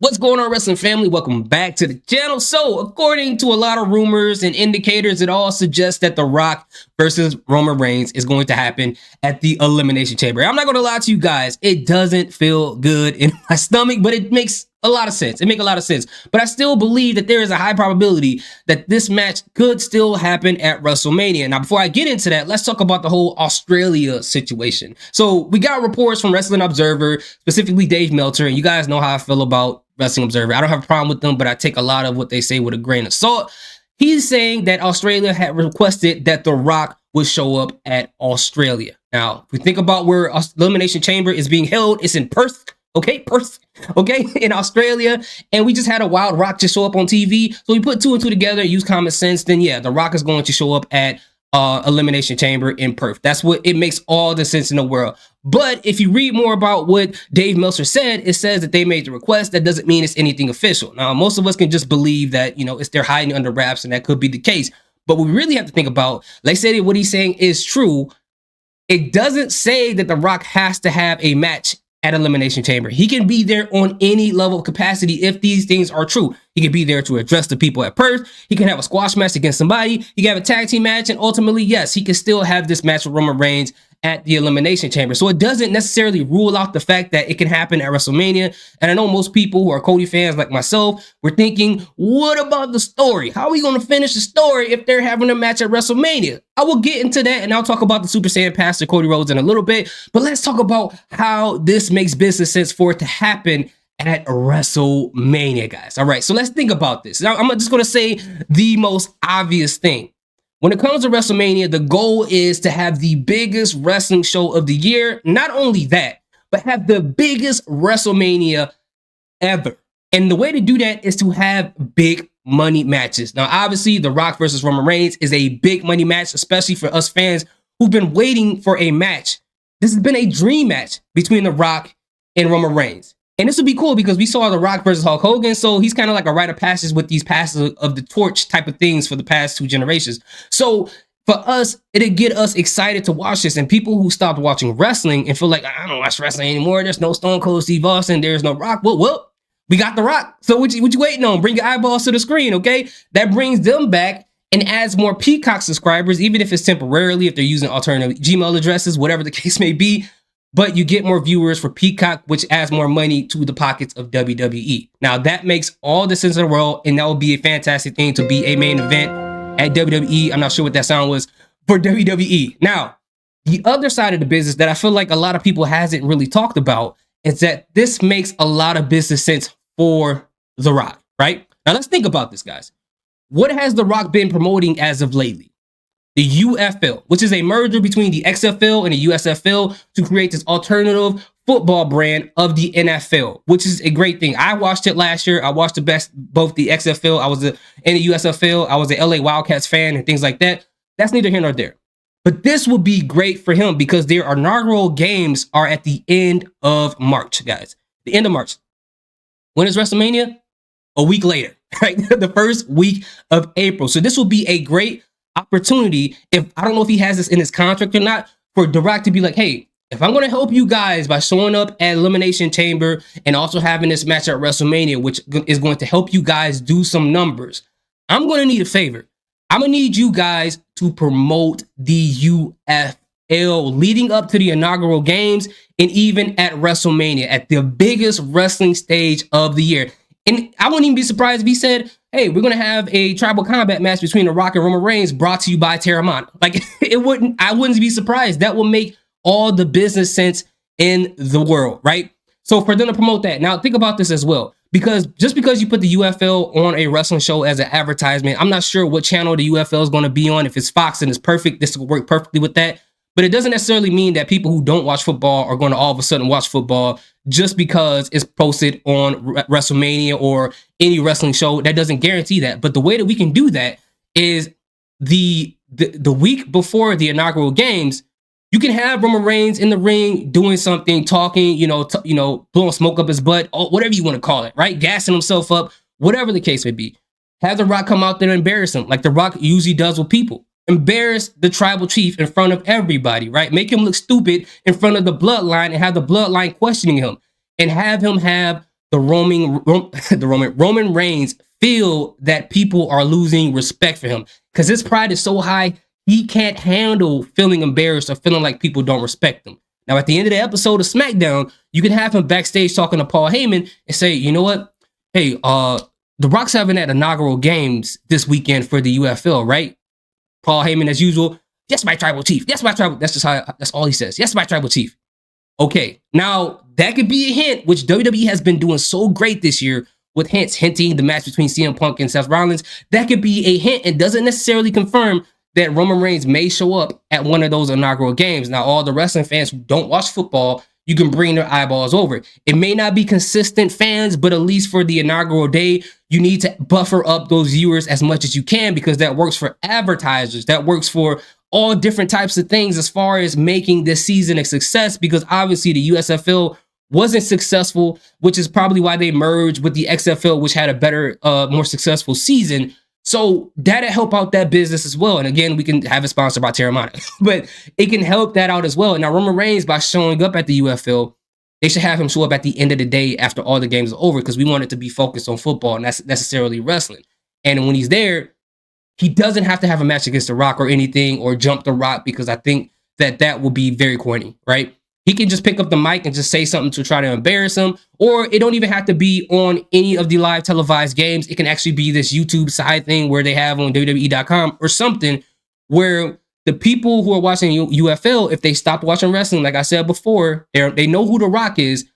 What's going on, wrestling family? Welcome back to the channel. So, according to a lot of rumors and indicators, it all suggests that The Rock versus Roman Reigns is going to happen at the Elimination Chamber. I'm not going to lie to you guys. It doesn't feel good in my stomach, but it makes a lot of sense. It makes a lot of sense. But I still believe that there is a high probability that this match could still happen at WrestleMania. Now, before I get into that, let's talk about the whole Australia situation. So, we got reports from Wrestling Observer, specifically Dave Meltzer, and you guys know how I feel about Wrestling Observer. I don't have a problem with them, but I take a lot of what they say with a grain of salt. He's saying that Australia had requested that The Rock would show up at Australia. Now, if we think about where Elimination Chamber is being held, it's in Perth. Okay, Perth, okay, in Australia. And we just had a Wild Rock just show up on TV. So we put two and two together, use common sense. Then yeah, The Rock is going to show up at Elimination Chamber in Perth. That's what it makes all the sense in the world. But if you read more about what Dave Meltzer said, it says that they made the request. That doesn't mean it's anything official. Now, most of us can just believe that, it's they're hiding under wraps, and that could be the case. But we really have to think about, let's say that what he's saying is true. It doesn't say that The Rock has to have a match at Elimination Chamber. He can be there on any level of capacity if these things are true. He can be there to address the people at Perth. He can have a squash match against somebody. He can have a tag team match. And ultimately, yes, he can still have this match with Roman Reigns at the Elimination Chamber. So it doesn't necessarily rule out the fact that it can happen at WrestleMania. And I know most people who are Cody fans like myself were thinking, what about the story? How are we going to finish the story if they're having a match at WrestleMania? I will get into that, and I'll talk about the Super Saiyan Pastor Cody Rhodes in a little bit. But let's talk about how this makes business sense for it to happen at WrestleMania, guys. All right, so let's think about this. Now, I'm just going to say the most obvious thing. When it comes to WrestleMania, the goal is to have the biggest wrestling show of the year. Not only that, but have the biggest WrestleMania ever. And the way to do that is to have big money matches. Now, obviously, The Rock versus Roman Reigns is a big money match, especially for us fans who've been waiting for a match. This has been a dream match between The Rock and Roman Reigns. And this would be cool because we saw The Rock versus Hulk Hogan, so he's kind of like a rite of passage with these passes of the torch type of things for the past two generations. So for us, it'd get us excited to watch this. And people who stopped watching wrestling and feel like, I don't watch wrestling anymore, there's no Stone Cold Steve Austin, there's no Rock. Well, we got The Rock. So what you waiting on? Bring your eyeballs to the screen, okay? That brings them back and adds more Peacock subscribers, even if it's temporarily, if they're using alternative Gmail addresses, whatever the case may be. But you get more viewers for Peacock, which adds more money to the pockets of WWE. Now, that makes all the sense in the world, and that would be a fantastic thing to be a main event at WWE. I'm not sure what that sound was for WWE. Now, the other side of the business that I feel like a lot of people hasn't really talked about is that this makes a lot of business sense for The Rock, right? Now, let's think about this, guys. What has The Rock been promoting as of lately? The UFL, which is a merger between the XFL and the USFL to create this alternative football brand of the NFL, which is a great thing. I watched it last year. I watched both the XFL. I was in the USFL. I was an LA Wildcats fan and things like that. That's neither here nor there. But this will be great for him because their inaugural games are at the end of March, guys. The end of March. When is WrestleMania? A week later, right? The first week of April. So this will be a great opportunity, if I don't know if he has this in his contract or not, for The Rock to be like, hey, if I'm going to help you guys by showing up at Elimination Chamber and also having this match at WrestleMania, which is going to help you guys do some numbers, I'm going to need a favor. I'm going to need you guys to promote the UFL leading up to the inaugural games and even at WrestleMania, at the biggest wrestling stage of the year. And I wouldn't even be surprised if he said, hey, we're going to have a tribal combat match between The Rock and Roman Reigns brought to you by Terramana. Like, I wouldn't be surprised. That will make all the business sense in the world, right? So for them to promote that. Now, think about this as well. Because just because you put the UFL on a wrestling show as an advertisement, I'm not sure what channel the UFL is going to be on. If it's Fox and it's perfect, this will work perfectly with that. But it doesn't necessarily mean that people who don't watch football are going to all of a sudden watch football just because it's posted on WrestleMania or any wrestling show. That doesn't guarantee that. But the way that we can do that is the week before the inaugural games, you can have Roman Reigns in the ring doing something, talking, blowing smoke up his butt, or whatever you want to call it, right? Gassing himself up, whatever the case may be. Have The Rock come out there and embarrass him like The Rock usually does with people. Embarrass the tribal chief in front of everybody, right? Make him look stupid in front of the bloodline and have the bloodline questioning him, and have him have Roman Reigns feel that people are losing respect for him because his pride is so high he can't handle feeling embarrassed or feeling like people don't respect him. Now, at the end of the episode of SmackDown, you can have him backstage talking to Paul Heyman and say, you know what? Hey, the Rock's having that inaugural games this weekend for the UFL, right? Paul Heyman, as usual, yes, my tribal chief. Yes, my tribal. That's just how. That's all he says. Yes, my tribal chief. Okay, now that could be a hint, which WWE has been doing so great this year with hinting the match between CM Punk and Seth Rollins. That could be a hint and doesn't necessarily confirm that Roman Reigns may show up at one of those inaugural games. Now, all the wrestling fans who don't watch football, you can bring their eyeballs over. It may not be consistent fans, but at least for the inaugural day, you need to buffer up those viewers as much as you can because that works for advertisers. That works for all different types of things as far as making this season a success, because obviously the USFL wasn't successful, which is probably why they merged with the XFL, which had a better, more successful season. So that'll help out that business as well. And again, we can have it sponsored by Terramana, but it can help that out as well. Now, Roman Reigns, by showing up at the UFL, they should have him show up at the end of the day after all the games are over, because we want it to be focused on football and that's necessarily wrestling. And when he's there, he doesn't have to have a match against The Rock or anything, or jump The Rock, because I think that will be very corny, right? He can just pick up the mic and just say something to try to embarrass him, or it don't even have to be on any of the live televised games. It can actually be this YouTube side thing where they have on WWE.com or something, where the people who are watching UFL, if they stopped watching wrestling, like I said before, they know who The Rock is.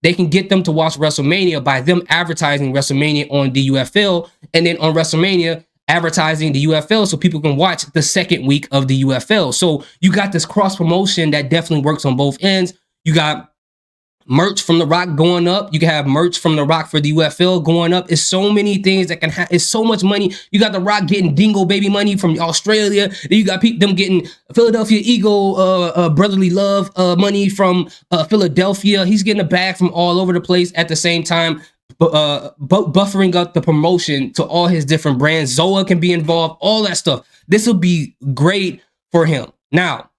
They can get them to watch WrestleMania by them advertising WrestleMania on the UFL, and then on WrestleMania, advertising the UFL so people can watch the second week of the UFL. So you got this cross promotion that definitely works on both ends. You got merch from The Rock going up. You can have merch from The Rock for the UFL going up. It's so many things that can have. It's so much money. You got The Rock getting Dingo Baby money from Australia. Then you got them getting Philadelphia Eagle brotherly love money from Philadelphia. He's getting a bag from all over the place at the same time. Buffering up the promotion to all his different brands. Zoa can be involved, all that stuff. This will be great for him. Now,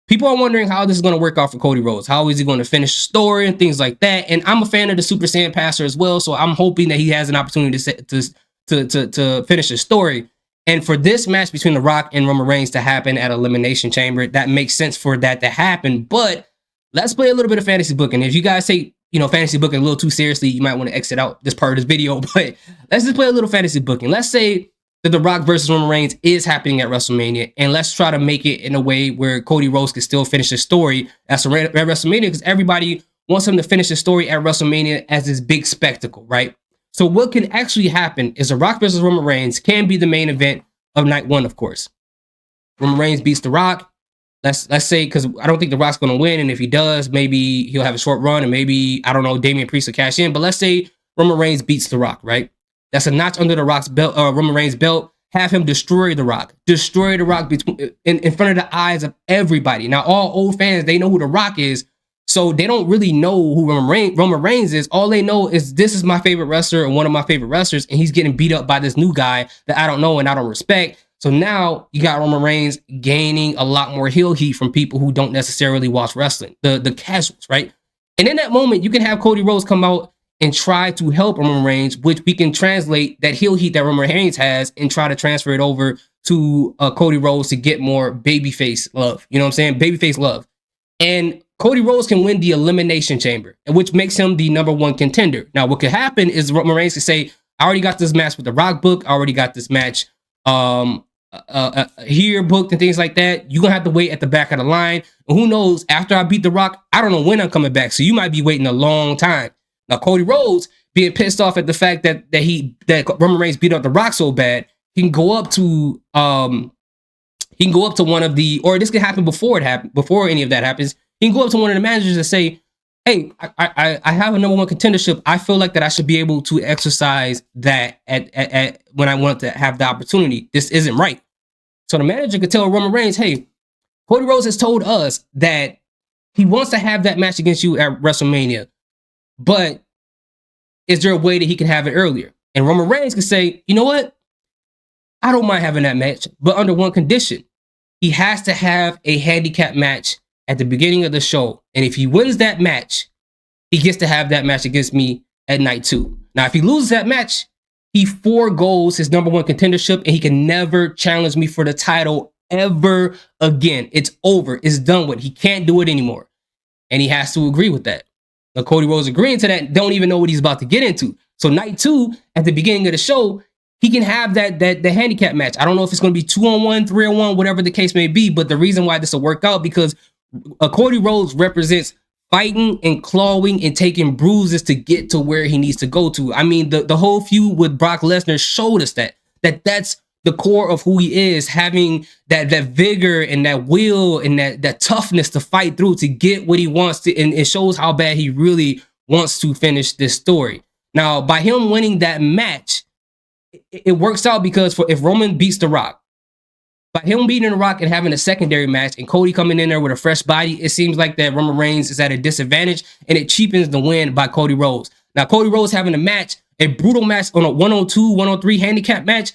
people are wondering how this is going to work out for Cody Rhodes. How is he going to finish the story and things like that? And I'm a fan of the Super Saiyan Passer as well, so I'm hoping that he has an opportunity to finish the story. And for this match between The Rock and Roman Reigns to happen at Elimination Chamber, that makes sense for that to happen. But let's play a little bit of fantasy booking. If you guys say, fantasy booking a little too seriously, you might want to exit out this part of this video, but let's just play a little fantasy booking. Let's say that The Rock versus Roman Reigns is happening at WrestleMania, and let's try to make it in a way where Cody Rhodes can still finish his story at WrestleMania, because everybody wants him to finish his story at WrestleMania as this big spectacle, right? So what can actually happen is The Rock versus Roman Reigns can be the main event of night one, of course. Roman Reigns beats The Rock. Let's say, because I don't think The Rock's going to win, and if he does, maybe he'll have a short run, and maybe, I don't know, Damian Priest will cash in. But let's say Roman Reigns beats The Rock, right? That's a notch under The Rock's belt, Roman Reigns' belt. Have him destroy The Rock. Destroy The Rock in front of the eyes of everybody. Now, all old fans, they know who The Rock is, so they don't really know who Roman Reigns is. All they know is this is my favorite wrestler, or one of my favorite wrestlers, and he's getting beat up by this new guy that I don't know and I don't respect. So now you got Roman Reigns gaining a lot more heel heat from people who don't necessarily watch wrestling, the casuals, right? And in that moment, you can have Cody Rhodes come out and try to help Roman Reigns, which we can translate that heel heat that Roman Reigns has and try to transfer it over to Cody Rhodes to get more babyface love. You know what I'm saying? Babyface love. And Cody Rhodes can win the Elimination Chamber, which makes him the #1 contender. Now, what could happen is Roman Reigns could say, I already got this match with The Rock book. I already got this match here booked and things like that. You're gonna have to wait at the back of the line, and who knows, after I beat The Rock, I don't know when I'm coming back, so you might be waiting a long time. Now, Cody Rhodes being pissed off at the fact that Roman Reigns beat up The Rock so bad, he can go up to one of the, or this could happen before any of that happens. He can go up to one of the managers and say, hey, I have a #1 contendership. I feel like that I should be able to exercise that at when I want to have the opportunity. This isn't right. So the manager could tell Roman Reigns, hey, Cody Rhodes has told us that he wants to have that match against you at WrestleMania, but is there a way that he can have it earlier? And Roman Reigns could say, you know what? I don't mind having that match, but under one condition. He has to have a handicap match at the beginning of the show. And if he wins that match, he gets to have that match against me at night 2. Now, if he loses that match, he forgoes his #1 contendership, and he can never challenge me for the title ever again. It's over. It's done with. He can't do it anymore. And he has to agree with that. Now, Cody Rhodes agreeing to that, don't even know what he's about to get into. So night 2, at the beginning of the show, he can have the handicap match. I don't know if it's going to be 2-on-1, 3-on-1, whatever the case may be. But the reason why this will work out, because Cody Rhodes represents fighting and clawing and taking bruises to get to where he needs to go to. I mean, the whole feud with Brock Lesnar showed us that's the core of who he is, having that vigor and that will and that toughness to fight through to get what he wants to, and it shows how bad he really wants to finish this story. Now, by him winning that match, it works out, because if Roman beats The Rock, by him beating The Rock and having a secondary match and Cody coming in there with a fresh body, it seems like that Roman Reigns is at a disadvantage, and it cheapens the win by Cody Rhodes. Now, Cody Rhodes having a brutal match on a 102, 103 handicap match,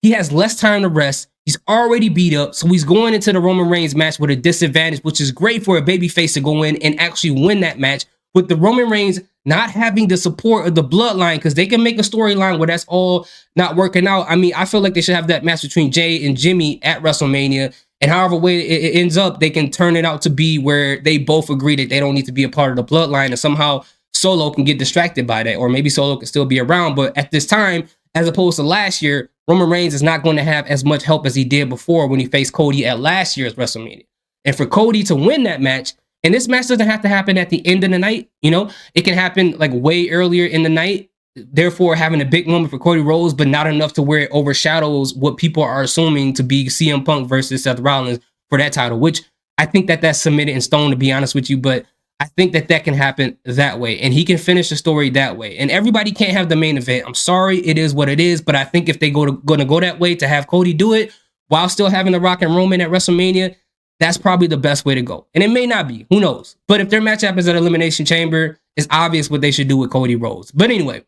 he has less time to rest. He's already beat up, so he's going into the Roman Reigns match with a disadvantage, which is great for a babyface to go in and actually win that match, with the Roman Reigns not having the support of the bloodline, because they can make a storyline where that's all not working out. I mean, I feel like they should have that match between Jay and Jimmy at WrestleMania, and however way it ends up, they can turn it out to be where they both agree that they don't need to be a part of the bloodline, and somehow Solo can get distracted by that, or maybe Solo can still be around. But at this time, as opposed to last year, Roman Reigns is not going to have as much help as he did before when he faced Cody at last year's WrestleMania. And for Cody to win that match, and this match doesn't have to happen at the end of the night, it can happen like way earlier in the night, therefore having a big moment for Cody Rhodes, but not enough to where it overshadows what people are assuming to be CM Punk versus Seth Rollins for that title, which I think that's cemented in stone, to be honest with you. But I think that can happen that way, and he can finish the story that way. And everybody can't have the main event. I'm sorry, it is what it is. But I think if they going to go that way, to have Cody do it while still having The Rock and Roman at WrestleMania, that's probably the best way to go. And it may not be, who knows? But if their match happens at Elimination Chamber, it's obvious what they should do with Cody Rhodes. But anyway,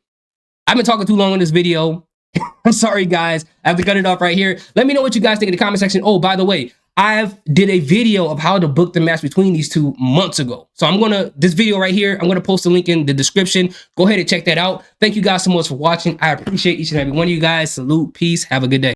I've been talking too long in this video. I'm sorry, guys. I have to cut it off right here. Let me know what you guys think in the comment section. Oh, by the way, I've did a video of how to book the match between these two months ago. So this video right here, I'm going to post a link in the description. Go ahead and check that out. Thank you guys so much for watching. I appreciate each and every one of you guys. Salute, peace, have a good day.